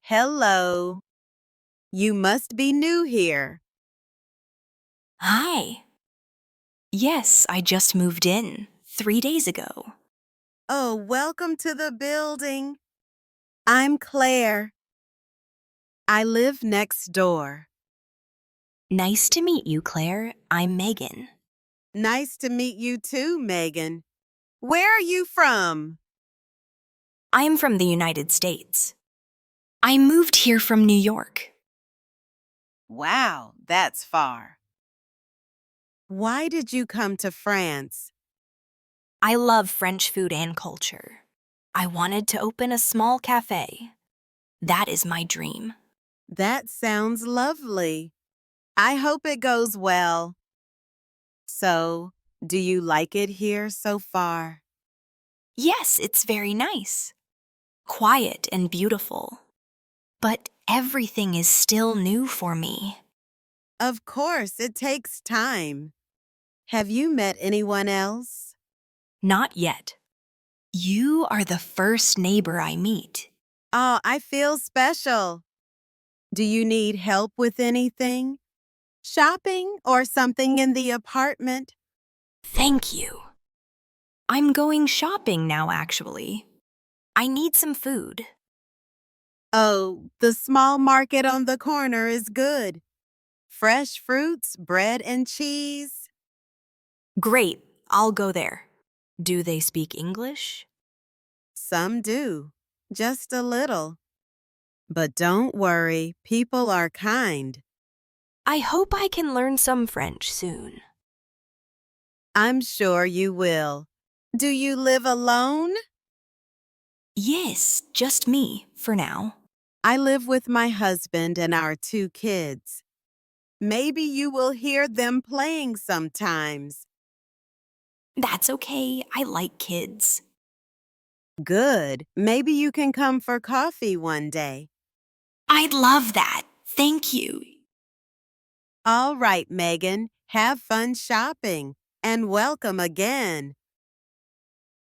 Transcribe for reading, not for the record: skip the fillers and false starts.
Hello. You must be new here. Hi. Yes, I just moved in 3 days ago. Oh, welcome to the building. I'm Claire. I live next door. Nice to meet you, Claire. I'm Megan. Nice to meet you too, Megan. Where are you from? I'm from the United States. I moved here from New York. Wow, that's far. Why did you come to France? I love French food and culture. I wanted to open a small cafe. That is my dream. That sounds lovely. I hope it goes well. So, do you like it here so far? Yes, it's very nice. Quiet and beautiful. But everything is still new for me. Of course, it takes time. Have you met anyone else? Not yet. You are the first neighbor I meet. Oh, I feel special. Do you need help with anything? Shopping or something in the apartment? Thank you. I'm going shopping now, actually. I need some food. Oh, the small market on the corner is good. Fresh fruits, bread, and cheese. Great, I'll go there. Do they speak English? Some do, just a little. But don't worry, people are kind. I hope I can learn some French soon. I'm sure you will. Do you live alone? Yes, just me for now. I live with my husband and our 2 kids. Maybe you will hear them playing sometimes. That's okay, I like kids. Good. Maybe you can come for coffee one day. I'd love that. Thank you. All right, Megan. Have fun shopping and welcome again.